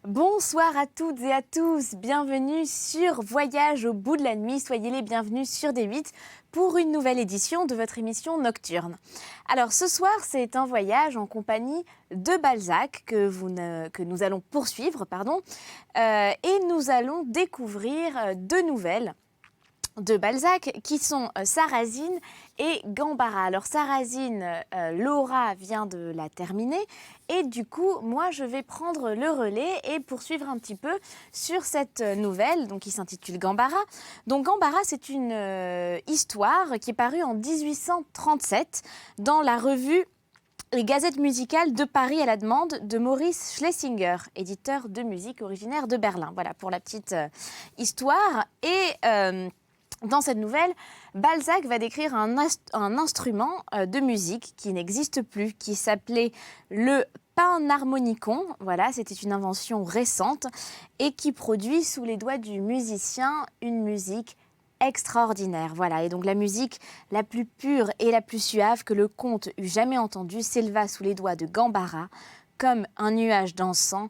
Bonsoir à toutes et à tous, bienvenue sur Voyage au bout de la nuit, soyez les bienvenus sur D8 pour une nouvelle édition de votre émission nocturne. Alors ce soir c'est un voyage en compagnie de Balzac que nous allons poursuivre, et nous allons découvrir deux nouvelles de Balzac qui sont Sarrasine et Gambara. Alors Sarrasine, Laura vient de la terminer et du coup moi je vais prendre le relais et poursuivre un petit peu sur cette nouvelle donc, qui s'intitule Gambara. Donc Gambara c'est une histoire qui est parue en 1837 dans la revue Les Gazettes musicales de Paris à la demande de Maurice Schlesinger, éditeur de musique originaire de Berlin. Voilà pour la petite histoire. Et dans cette nouvelle, Balzac va décrire un instrument de musique qui n'existe plus, qui s'appelait le panharmonicon. Voilà, c'était une invention récente et qui produit sous les doigts du musicien une musique extraordinaire. Voilà, et donc la musique la plus pure et la plus suave que le comte eût jamais entendue s'éleva sous les doigts de Gambara comme un nuage d'encens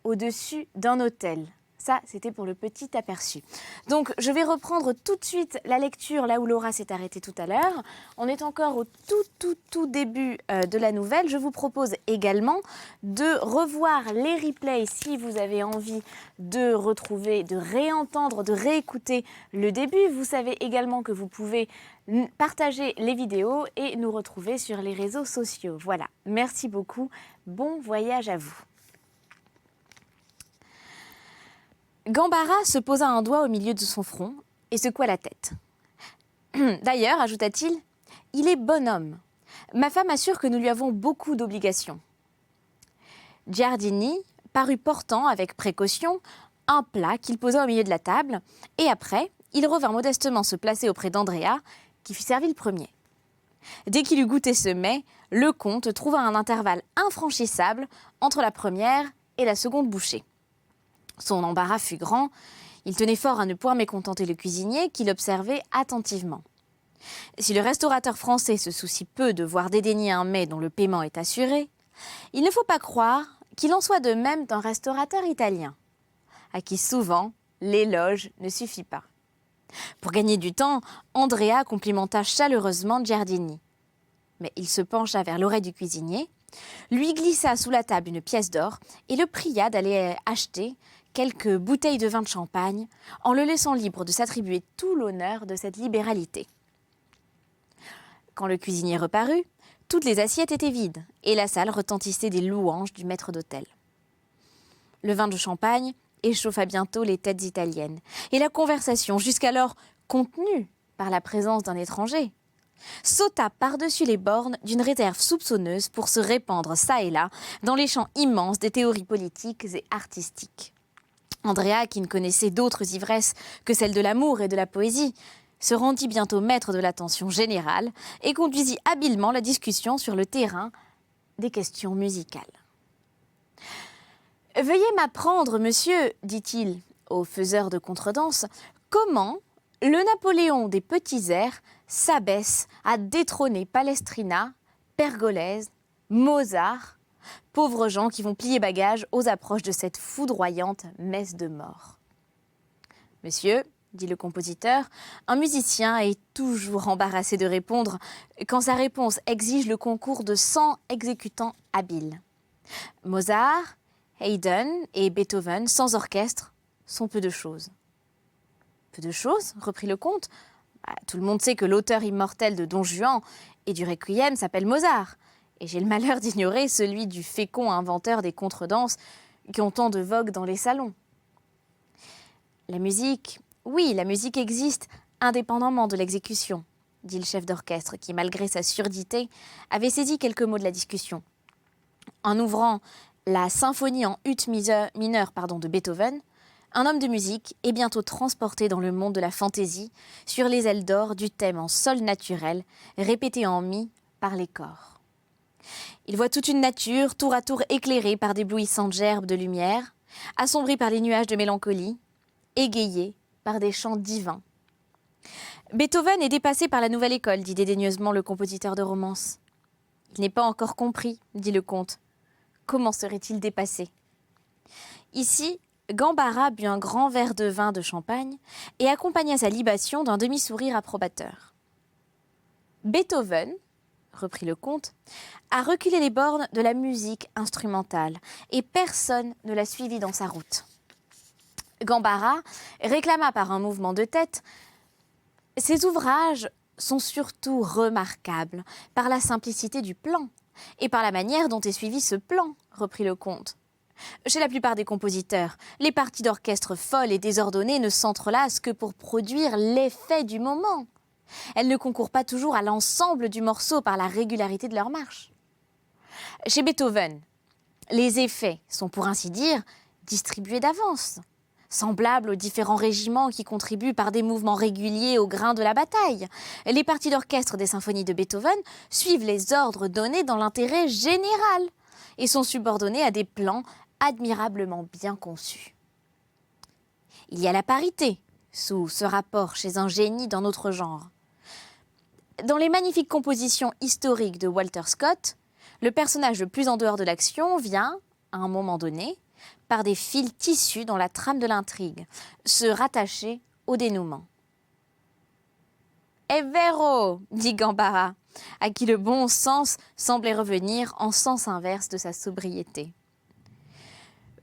au-dessus d'un autel. Ça, c'était pour le petit aperçu. Donc, je vais reprendre tout de suite la lecture là où Laura s'est arrêtée tout à l'heure. On est encore au tout début de la nouvelle. Je vous propose également de revoir les replays si vous avez envie de retrouver, de réentendre, de réécouter le début. Vous savez également que vous pouvez partager les vidéos et nous retrouver sur les réseaux sociaux. Voilà, merci beaucoup. Bon voyage à vous. Gambara se posa un doigt au milieu de son front et secoua la tête. D'ailleurs, ajouta-t-il, il est bonhomme. Ma femme assure que nous lui avons beaucoup d'obligations. Giardini parut portant avec précaution un plat qu'il posa au milieu de la table et après, il revint modestement se placer auprès d'Andrea qui fut servi le premier. Dès qu'il eut goûté ce mets, le comte trouva un intervalle infranchissable entre la première et la seconde bouchée. Son embarras fut grand, il tenait fort à ne point mécontenter le cuisinier qui l'observait attentivement. Si le restaurateur français se soucie peu de voir dédaigner un mets dont le paiement est assuré, il ne faut pas croire qu'il en soit de même d'un restaurateur italien, à qui souvent l'éloge ne suffit pas. Pour gagner du temps, Andrea complimenta chaleureusement Giardini. Mais il se pencha vers l'oreille du cuisinier, lui glissa sous la table une pièce d'or et le pria d'aller acheter quelques bouteilles de vin de champagne, en le laissant libre de s'attribuer tout l'honneur de cette libéralité. Quand le cuisinier reparut, toutes les assiettes étaient vides et la salle retentissait des louanges du maître d'hôtel. Le vin de champagne échauffa bientôt les têtes italiennes et la conversation, jusqu'alors contenue par la présence d'un étranger, sauta par-dessus les bornes d'une réserve soupçonneuse pour se répandre çà et là dans les champs immenses des théories politiques et artistiques. Andrea, qui ne connaissait d'autres ivresses que celle de l'amour et de la poésie, se rendit bientôt maître de l'attention générale et conduisit habilement la discussion sur le terrain des questions musicales. « Veuillez m'apprendre, monsieur, dit-il au faiseur de contredanse, comment le Napoléon des petits airs s'abaisse à détrôner Palestrina, Pergolèse, Mozart, pauvres gens qui vont plier bagages aux approches de cette foudroyante messe de mort. »« Monsieur, dit le compositeur, un musicien est toujours embarrassé de répondre quand sa réponse exige le concours de 100 exécutants habiles. Mozart, Haydn et Beethoven, sans orchestre, sont peu de choses. »« Peu de choses ?» reprit le comte. « Tout le monde sait que l'auteur immortel de Don Juan et du Requiem s'appelle Mozart. Et j'ai le malheur d'ignorer celui du fécond inventeur des contredanses qui ont tant de vogue dans les salons. » La musique, oui, la musique existe indépendamment de l'exécution, dit le chef d'orchestre qui, malgré sa surdité, avait saisi quelques mots de la discussion. En ouvrant la symphonie en ut mineure de Beethoven, un homme de musique est bientôt transporté dans le monde de la fantaisie sur les ailes d'or du thème en sol naturel, répété en mi par les corps. Il voit toute une nature, tour à tour éclairée par d'éblouissantes gerbes de lumière, assombrie par les nuages de mélancolie, égayée par des chants divins. Beethoven est dépassé par la nouvelle école, dit dédaigneusement le compositeur de romance. Il n'est pas encore compris, dit le comte. Comment serait-il dépassé ? Ici, Gambara but un grand verre de vin de champagne et accompagna sa libation d'un demi-sourire approbateur. Beethoven, reprit le comte, a reculé les bornes de la musique instrumentale et personne ne l'a suivi dans sa route. Gambara réclama par un mouvement de tête « Ces ouvrages sont surtout remarquables par la simplicité du plan et par la manière dont est suivi ce plan, reprit le comte. Chez la plupart des compositeurs, les parties d'orchestre folles et désordonnées ne s'entrelacent que pour produire l'effet du moment. Elles ne concourent pas toujours à l'ensemble du morceau par la régularité de leur marche. Chez Beethoven, les effets sont pour ainsi dire distribués d'avance, semblables aux différents régiments qui contribuent par des mouvements réguliers au grain de la bataille. Les parties d'orchestre des symphonies de Beethoven suivent les ordres donnés dans l'intérêt général et sont subordonnées à des plans admirablement bien conçus. Il y a la parité sous ce rapport chez un génie d'un autre genre. Dans les magnifiques compositions historiques de Walter Scott, le personnage le plus en dehors de l'action vient, à un moment donné, par des fils tissus dans la trame de l'intrigue, se rattacher au dénouement. « È vero !» dit Gambara, à qui le bon sens semblait revenir en sens inverse de sa sobriété.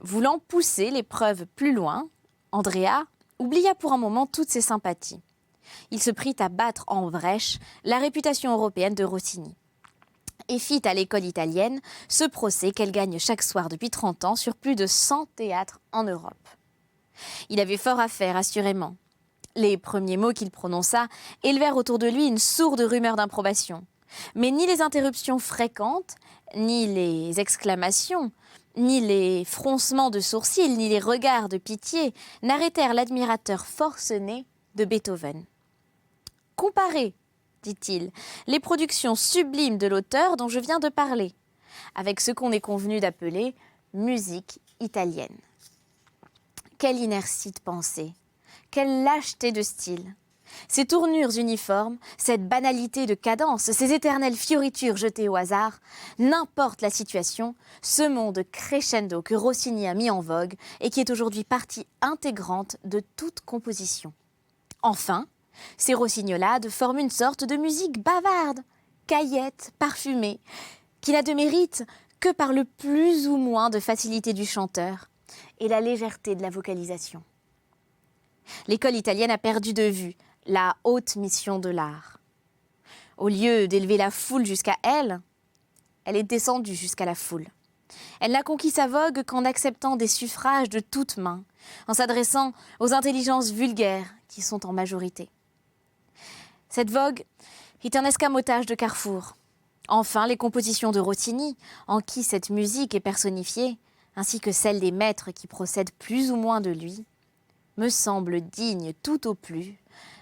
Voulant pousser l'épreuve plus loin, Andrea oublia pour un moment toutes ses sympathies. Il se prit à battre en brèche la réputation européenne de Rossini et fit à l'école italienne ce procès qu'elle gagne chaque soir depuis 30 ans sur plus de 100 théâtres en Europe. Il avait fort à faire, assurément. Les premiers mots qu'il prononça élevèrent autour de lui une sourde rumeur d'improbation. Mais ni les interruptions fréquentes, ni les exclamations, ni les froncements de sourcils, ni les regards de pitié n'arrêtèrent l'admirateur forcené de Beethoven. « Comparez, dit-il, les productions sublimes de l'auteur dont je viens de parler, avec ce qu'on est convenu d'appeler musique italienne. Quelle inertie de pensée, quelle lâcheté de style, ces tournures uniformes, cette banalité de cadence, ces éternelles fioritures jetées au hasard, n'importe la situation, ce monde crescendo que Rossini a mis en vogue et qui est aujourd'hui partie intégrante de toute composition. Enfin, ces rossignolades forment une sorte de musique bavarde, caillette, parfumée, qui n'a de mérite que par le plus ou moins de facilité du chanteur et la légèreté de la vocalisation. L'école italienne a perdu de vue la haute mission de l'art. Au lieu d'élever la foule jusqu'à elle, elle est descendue jusqu'à la foule. Elle n'a conquis sa vogue qu'en acceptant des suffrages de toutes mains, en s'adressant aux intelligences vulgaires qui sont en majorité. Cette vogue est un escamotage de carrefour. Enfin, les compositions de Rossini, en qui cette musique est personnifiée, ainsi que celles des maîtres qui procèdent plus ou moins de lui, me semblent dignes tout au plus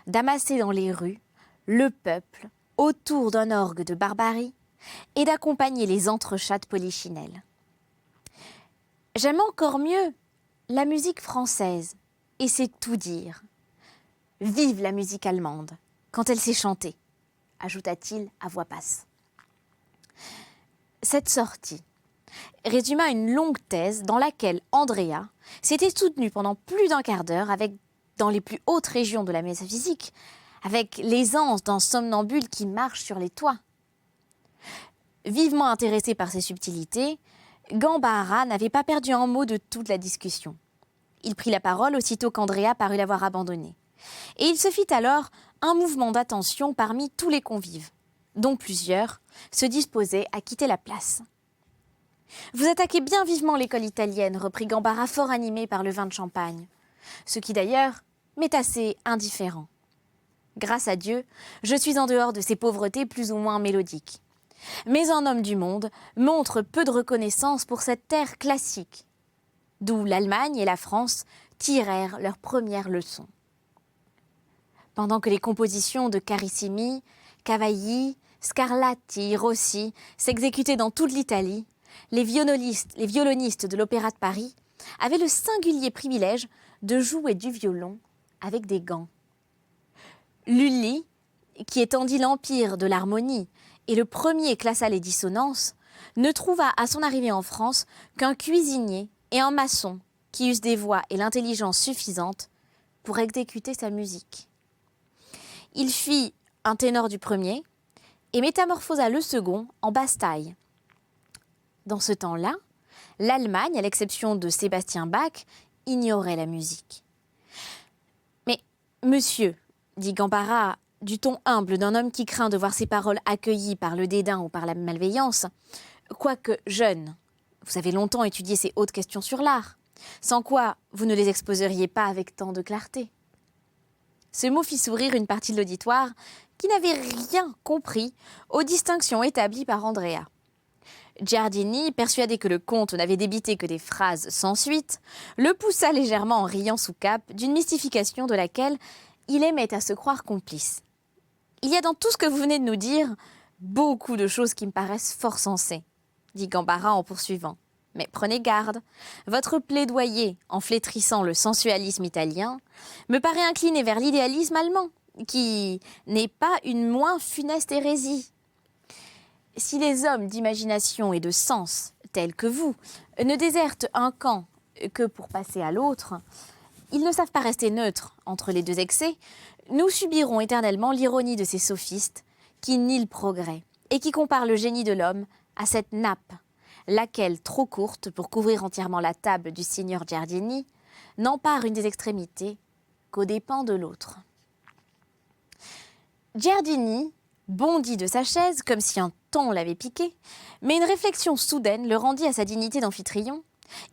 d'amasser dans les rues le peuple autour d'un orgue de barbarie et d'accompagner les entrechats de Polichinelle. J'aime encore mieux la musique française, et c'est tout dire. Vive la musique allemande, quand elle sait chanter, ajouta-t-il à voix basse. Cette sortie résuma une longue thèse dans laquelle Andrea s'était soutenu pendant plus d'un quart d'heure dans les plus hautes régions de la métaphysique, avec l'aisance d'un somnambule qui marche sur les toits. Vivement intéressé par ces subtilités, Gambara n'avait pas perdu un mot de toute la discussion. Il prit la parole aussitôt qu'Andrea parut l'avoir abandonné. Et il se fit alors un mouvement d'attention parmi tous les convives, dont plusieurs se disposaient à quitter la place. « Vous attaquez bien vivement l'école italienne, reprit Gambara fort animé par le vin de champagne, ce qui d'ailleurs m'est assez indifférent. Grâce à Dieu, je suis en dehors de ces pauvretés plus ou moins mélodiques. Mais un homme du monde montre peu de reconnaissance pour cette terre classique, d'où l'Allemagne et la France tirèrent leurs premières leçons. Pendant que les compositions de Carissimi, Cavalli, Scarlatti, Rossi s'exécutaient dans toute l'Italie, les violonistes de l'Opéra de Paris avaient le singulier privilège de jouer du violon avec des gants. Lully, qui étendit l'empire de l'harmonie et le premier classa les dissonances, ne trouva à son arrivée en France qu'un cuisinier et un maçon qui eussent des voix et l'intelligence suffisantes pour exécuter sa musique. Il fit un ténor du premier et métamorphosa le second en basse-taille. Dans ce temps-là, l'Allemagne, à l'exception de Sébastien Bach, ignorait la musique. « Mais, monsieur, dit Gambara, du ton humble d'un homme qui craint de voir ses paroles accueillies par le dédain ou par la malveillance, quoique jeune, vous avez longtemps étudié ces hautes questions sur l'art, sans quoi vous ne les exposeriez pas avec tant de clarté. » Ce mot fit sourire une partie de l'auditoire qui n'avait rien compris aux distinctions établies par Andrea. Giardini, persuadé que le comte n'avait débité que des phrases sans suite, le poussa légèrement en riant sous cape d'une mystification de laquelle il aimait à se croire complice. « Il y a dans tout ce que vous venez de nous dire beaucoup de choses qui me paraissent fort sensées, » dit Gambara en poursuivant. « Mais prenez garde, votre plaidoyer en flétrissant le sensualisme italien me paraît incliné vers l'idéalisme allemand, qui n'est pas une moins funeste hérésie. Si les hommes d'imagination et de sens, tels que vous, ne désertent un camp que pour passer à l'autre, ils ne savent pas rester neutres entre les deux excès, nous subirons éternellement l'ironie de ces sophistes qui nient le progrès et qui comparent le génie de l'homme à cette nappe, laquelle, trop courte pour couvrir entièrement la table du signor Giardini, n'empare une des extrémités qu'aux dépens de l'autre. » Giardini bondit de sa chaise comme si un taon l'avait piqué, mais une réflexion soudaine le rendit à sa dignité d'amphitryon.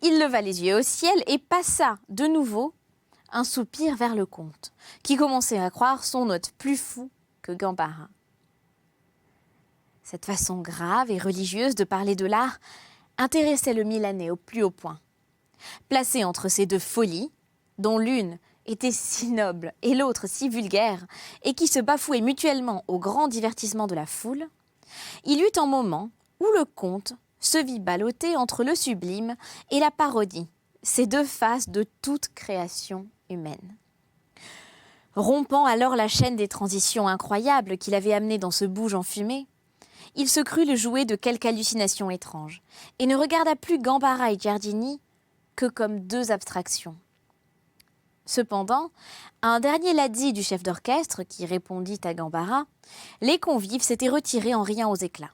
Il leva les yeux au ciel et passa de nouveau un soupir vers le comte, qui commençait à croire son hôte plus fou que Gambara. Cette façon grave et religieuse de parler de l'art intéressait le Milanais au plus haut point. Placé entre ces deux folies, dont l'une était si noble et l'autre si vulgaire, et qui se bafouaient mutuellement au grand divertissement de la foule, il eut un moment où le comte se vit balloté entre le sublime et la parodie, ces deux faces de toute création humaine. Rompant alors la chaîne des transitions incroyables qu'il avait amenées dans ce bouge enfumé, il se crut le jouet de quelque hallucination étrange, et ne regarda plus Gambara et Giardini que comme deux abstractions. Cependant, à un dernier ladzi du chef d'orchestre qui répondit à Gambara, les convives s'étaient retirés en riant aux éclats.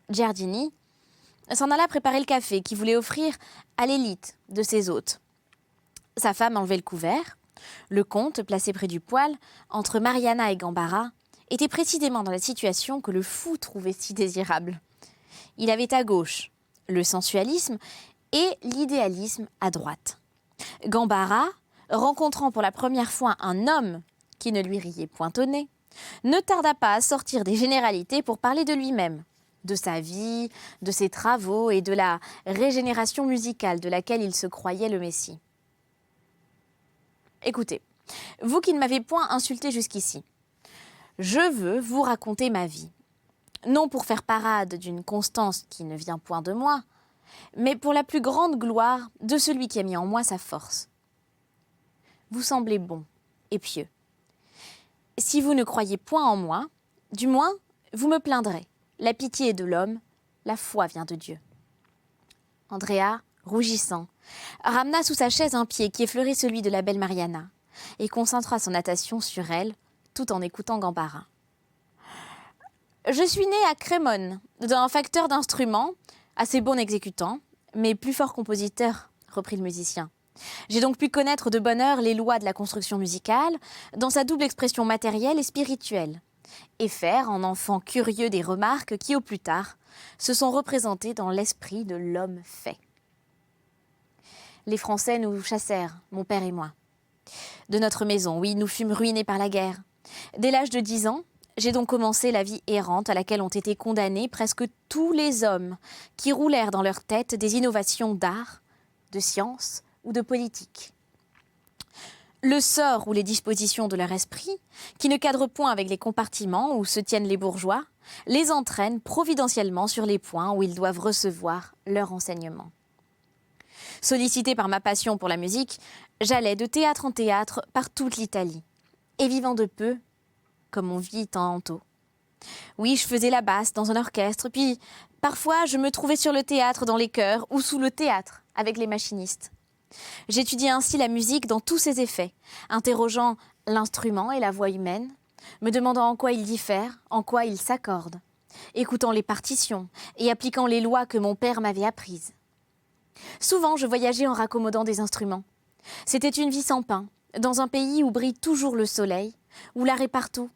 Giardini s'en alla préparer le café qu'il voulait offrir à l'élite de ses hôtes. Sa femme enlevait le couvert. Le comte, placé près du poêle, entre Mariana et Gambara, était précisément dans la situation que le fou trouvait si désirable. Il avait à gauche le sensualisme et l'idéalisme à droite. Gambara, rencontrant pour la première fois un homme qui ne lui riait point au nez, ne tarda pas à sortir des généralités pour parler de lui-même, de sa vie, de ses travaux et de la régénération musicale de laquelle il se croyait le messie. « Écoutez, vous qui ne m'avez point insulté jusqu'ici, je veux vous raconter ma vie, non pour faire parade d'une constance qui ne vient point de moi, mais pour la plus grande gloire de celui qui a mis en moi sa force. Vous semblez bon et pieux. Si vous ne croyez point en moi, du moins, vous me plaindrez. La pitié est de l'homme, la foi vient de Dieu. » Andrea, rougissant, ramena sous sa chaise un pied qui effleurait celui de la belle Mariana et concentra son attention sur elle tout en écoutant Gambara. « Je suis né à Crémone, d'un facteur d'instruments, assez bon exécutant, mais plus fort compositeur, reprit le musicien. J'ai donc pu connaître de bonne heure les lois de la construction musicale, dans sa double expression matérielle et spirituelle, et faire en enfant curieux des remarques qui, au plus tard, se sont représentées dans l'esprit de l'homme fait. Les Français nous chassèrent, mon père et moi. De notre maison, oui, nous fûmes ruinés par la guerre. Dès l'âge de 10 ans, j'ai donc commencé la vie errante à laquelle ont été condamnés presque tous les hommes qui roulèrent dans leur tête des innovations d'art, de science ou de politique. Le sort ou les dispositions de leur esprit, qui ne cadrent point avec les compartiments où se tiennent les bourgeois, les entraînent providentiellement sur les points où ils doivent recevoir leur enseignement. Sollicité par ma passion pour la musique, j'allais de théâtre en théâtre par toute l'Italie, et vivant de peu, comme on vit tantôt. Oui, je faisais la basse dans un orchestre, puis parfois je me trouvais sur le théâtre dans les chœurs ou sous le théâtre avec les machinistes. J'étudiais ainsi la musique dans tous ses effets, interrogeant l'instrument et la voix humaine, me demandant en quoi ils diffèrent, en quoi ils s'accordent, écoutant les partitions et appliquant les lois que mon père m'avait apprises. Souvent, je voyageais en raccommodant des instruments. C'était une vie sans pain, dans un pays où brille toujours le soleil, où l'art est partout,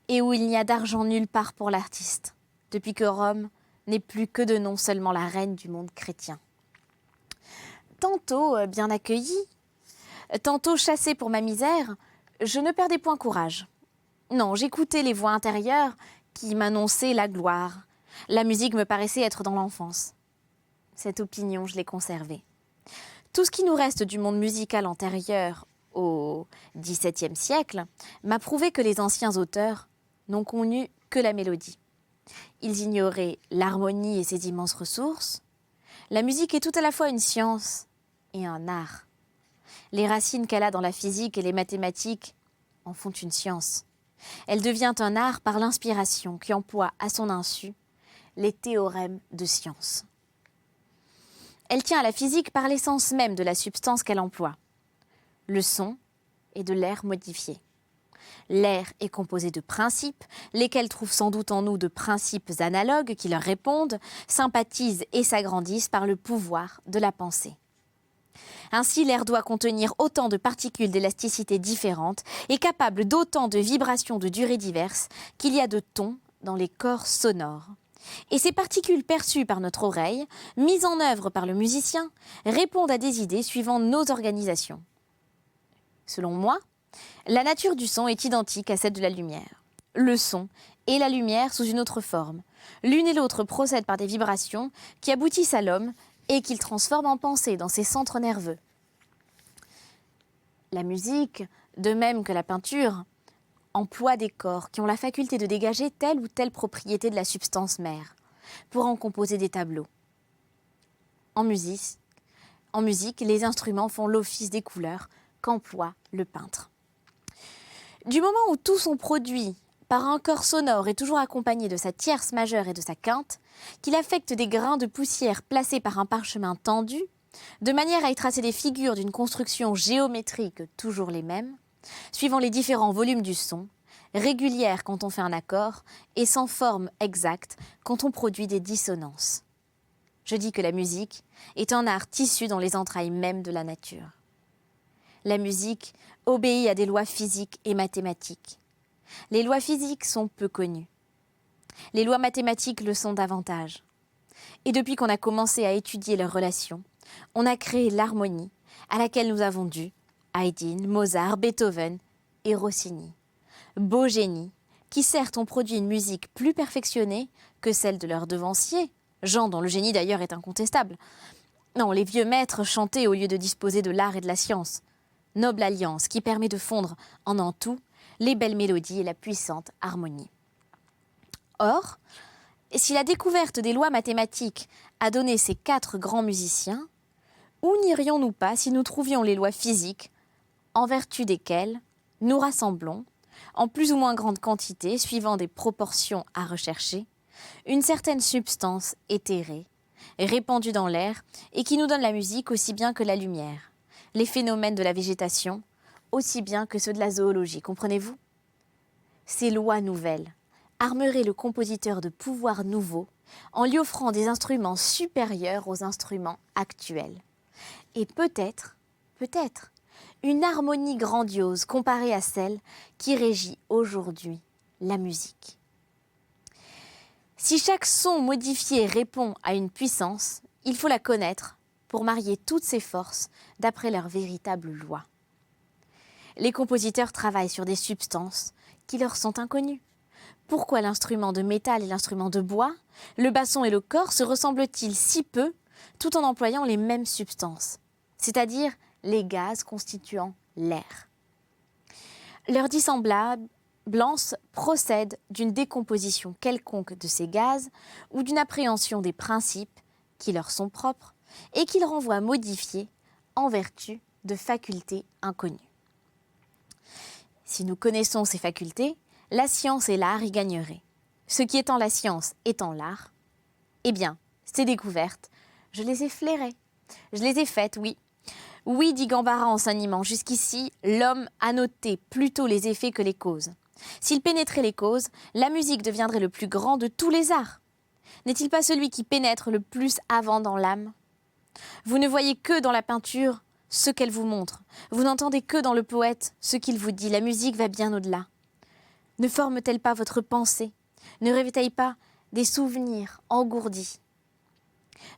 et où il n'y a d'argent nulle part pour l'artiste, depuis que Rome n'est plus que de nom seulement la reine du monde chrétien. Tantôt bien accueillie, tantôt chassée pour ma misère, je ne perdais point courage. Non, j'écoutais les voix intérieures qui m'annonçaient la gloire. La musique me paraissait être dans l'enfance. Cette opinion, je l'ai conservée. Tout ce qui nous reste du monde musical antérieur au XVIIe siècle m'a prouvé que les anciens auteurs n'ont connu que la mélodie. Ils ignoraient l'harmonie et ses immenses ressources. La musique est tout à la fois une science et un art. Les racines qu'elle a dans la physique et les mathématiques en font une science. Elle devient un art par l'inspiration qui emploie à son insu les théorèmes de science. Elle tient à la physique par l'essence même de la substance qu'elle emploie. Le son est de l'air modifié. L'air est composé de principes, lesquels trouvent sans doute en nous de principes analogues qui leur répondent, sympathisent et s'agrandissent par le pouvoir de la pensée. Ainsi, l'air doit contenir autant de particules d'élasticité différentes et capable d'autant de vibrations de durées diverses qu'il y a de tons dans les corps sonores. Et ces particules perçues par notre oreille, mises en œuvre par le musicien, répondent à des idées suivant nos organisations. Selon moi, la nature du son est identique à celle de la lumière. Le son et la lumière sous une autre forme. L'une et l'autre procèdent par des vibrations qui aboutissent à l'homme et qu'il transforme en pensée dans ses centres nerveux. La musique, de même que la peinture, emploie des corps qui ont la faculté de dégager telle ou telle propriété de la substance mère pour en composer des tableaux. En musique, les instruments font l'office des couleurs qu'emploie le peintre. Du moment où tous sont produits par un corps sonore et toujours accompagné de sa tierce majeure et de sa quinte, qu'il affecte des grains de poussière placés par un parchemin tendu, de manière à y tracer des figures d'une construction géométrique toujours les mêmes, suivant les différents volumes du son, régulières quand on fait un accord et sans forme exacte quand on produit des dissonances. Je dis que la musique est un art tissu dans les entrailles mêmes de la nature. La musique obéit à des lois physiques et mathématiques. Les lois physiques sont peu connues. Les lois mathématiques le sont davantage. Et depuis qu'on a commencé à étudier leurs relations, on a créé l'harmonie à laquelle nous avons dû Haydn, Mozart, Beethoven et Rossini. Beaux génies qui certes ont produit une musique plus perfectionnée que celle de leurs devanciers, Jean dont le génie d'ailleurs est incontestable. Non, les vieux maîtres chantaient au lieu de disposer de l'art et de la science. Noble alliance qui permet de fondre en un tout les belles mélodies et la puissante harmonie. Or, si la découverte des lois mathématiques a donné ces 4 grands musiciens, où n'irions-nous pas si nous trouvions les lois physiques, en vertu desquelles nous rassemblons, en plus ou moins grande quantité, suivant des proportions à rechercher, une certaine substance éthérée, répandue dans l'air et qui nous donne la musique aussi bien que la lumière, les phénomènes de la végétation aussi bien que ceux de la zoologie, comprenez-vous ? Ces lois nouvelles armeraient le compositeur de pouvoirs nouveaux en lui offrant des instruments supérieurs aux instruments actuels. Et peut-être, une harmonie grandiose comparée à celle qui régit aujourd'hui la musique. Si chaque son modifié répond à une puissance, il faut la connaître pour marier toutes ces forces d'après leurs véritables lois. Les compositeurs travaillent sur des substances qui leur sont inconnues. Pourquoi l'instrument de métal et l'instrument de bois, le basson et le cor se ressemblent-ils si peu tout en employant les mêmes substances, c'est-à-dire les gaz constituant l'air ? Leur dissemblance procède d'une décomposition quelconque de ces gaz ou d'une appréhension des principes qui leur sont propres et qu'ils renvoient modifiés en vertu de facultés inconnues. Si nous connaissons ces facultés, la science et l'art y gagneraient. Ce qui étant la science étant l'art, eh bien, ces découvertes, je les ai flairées. Je les ai faites, oui. Oui, dit Gambara en s'animant, jusqu'ici, l'homme a noté plutôt les effets que les causes. S'il pénétrait les causes, la musique deviendrait le plus grand de tous les arts. N'est-il pas celui qui pénètre le plus avant dans l'âme? Vous ne voyez que dans la peinture ce qu'elle vous montre. Vous n'entendez que dans le poète ce qu'il vous dit. La musique va bien au-delà. Ne forme-t-elle pas votre pensée? Ne réveille-t-elle pas des souvenirs engourdis?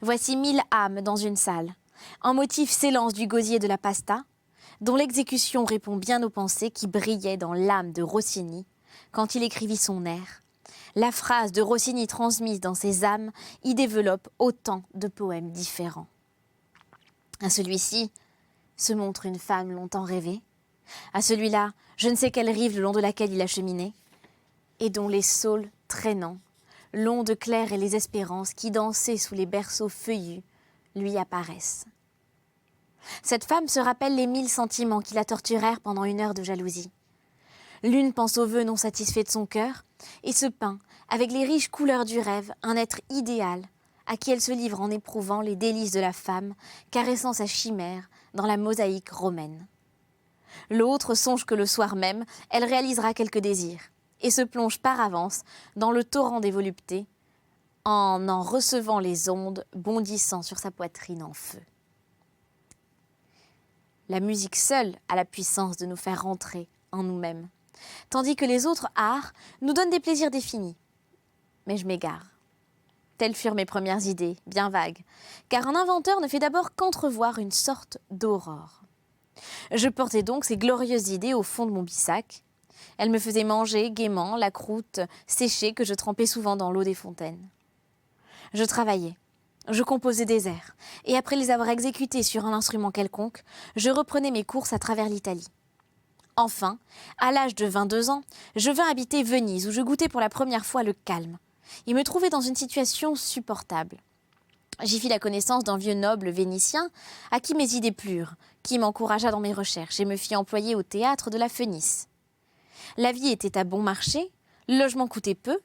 Voici 1000 âmes dans une salle. Un motif s'élance du gosier de la pasta, dont l'exécution répond bien aux pensées qui brillaient dans l'âme de Rossini quand il écrivit son air. La phrase de Rossini transmise dans ses âmes y développe autant de poèmes différents. À celui-ci se montre une femme longtemps rêvée. À celui-là, je ne sais quelle rive le long de laquelle il a cheminé, et dont les saules traînants, l'onde claire et les espérances qui dansaient sous les berceaux feuillus lui apparaissent. Cette femme se rappelle les 1000 sentiments qui la torturèrent pendant 1 heure de jalousie. L'une pense aux vœux non satisfaits de son cœur et se peint, avec les riches couleurs du rêve, un être idéal à qui elle se livre en éprouvant les délices de la femme, caressant sa chimère dans la mosaïque romaine. L'autre songe que le soir même, elle réalisera quelques désirs et se plonge par avance dans le torrent des voluptés en recevant les ondes bondissant sur sa poitrine en feu. La musique seule a la puissance de nous faire rentrer en nous-mêmes, tandis que les autres arts nous donnent des plaisirs définis. Mais je m'égare. Telles furent mes premières idées, bien vagues, car un inventeur ne fait d'abord qu'entrevoir une sorte d'aurore. Je portais donc ces glorieuses idées au fond de mon bissac. Elles me faisaient manger gaiement la croûte séchée que je trempais souvent dans l'eau des fontaines. Je travaillais, je composais des airs, et après les avoir exécutés sur un instrument quelconque, je reprenais mes courses à travers l'Italie. Enfin, à l'âge de 22 ans, je vins habiter Venise, où je goûtais pour la première fois le calme, et me trouvais dans une situation supportable. J'y fis la connaissance d'un vieux noble vénitien à qui mes idées plurent, qui m'encouragea dans mes recherches et me fit employer au théâtre de la Fenice. La vie était à bon marché, le logement coûtait peu.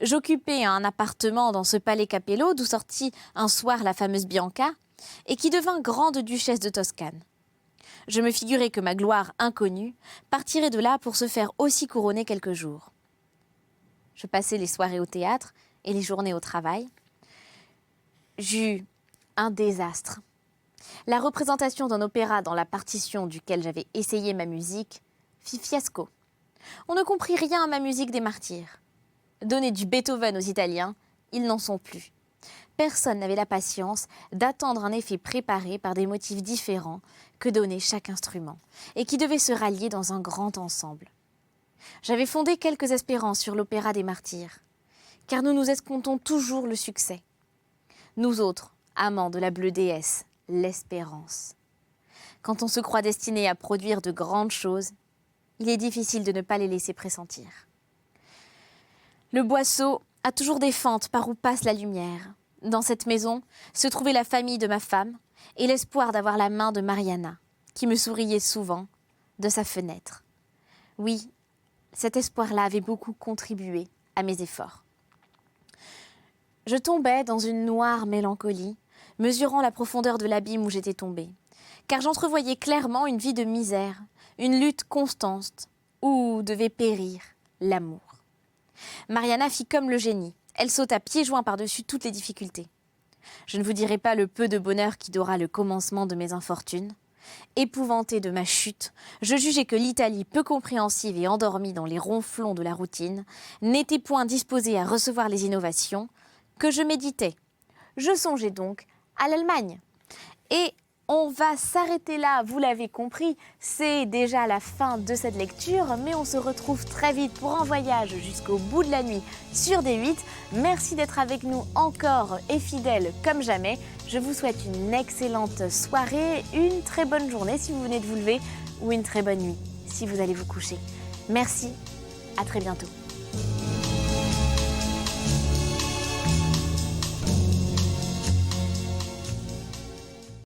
J'occupais un appartement dans ce palais Capello d'où sortit un soir la fameuse Bianca et qui devint grande duchesse de Toscane. Je me figurais que ma gloire inconnue partirait de là pour se faire aussi couronner quelques jours. Je passais les soirées au théâtre et les journées au travail. J'eus un désastre. La représentation d'un opéra dans la partition duquel j'avais essayé ma musique fit fiasco. On ne comprit rien à ma musique des martyrs. Donner du Beethoven aux Italiens, ils n'en sont plus. Personne n'avait la patience d'attendre un effet préparé par des motifs différents que donnait chaque instrument, et qui devait se rallier dans un grand ensemble. J'avais fondé quelques espérances sur l'opéra des martyrs, car nous nous escomptons toujours le succès. Nous autres, amants de la bleue déesse, l'espérance. Quand on se croit destiné à produire de grandes choses, il est difficile de ne pas les laisser pressentir. Le boisseau a toujours des fentes par où passe la lumière. Dans cette maison se trouvait la famille de ma femme et l'espoir d'avoir la main de Mariana, qui me souriait souvent de sa fenêtre. Oui, cet espoir-là avait beaucoup contribué à mes efforts. Je tombais dans une noire mélancolie, mesurant la profondeur de l'abîme où j'étais tombée, car j'entrevoyais clairement une vie de misère, une lutte constante, où devait périr l'amour. Mariana fit comme le génie. Elle sauta pieds joints par-dessus toutes les difficultés. Je ne vous dirai pas le peu de bonheur qui dora le commencement de mes infortunes. Épouvantée de ma chute, je jugeai que l'Italie, peu compréhensive et endormie dans les ronflons de la routine, n'était point disposée à recevoir les innovations que je méditais. Je songeais donc à l'Allemagne. Et on va s'arrêter là, vous l'avez compris, c'est déjà la fin de cette lecture, mais on se retrouve très vite pour un voyage jusqu'au bout de la nuit sur D8. Merci d'être avec nous encore et fidèle comme jamais. Je vous souhaite une excellente soirée, une très bonne journée si vous venez de vous lever ou une très bonne nuit si vous allez vous coucher. Merci, à très bientôt.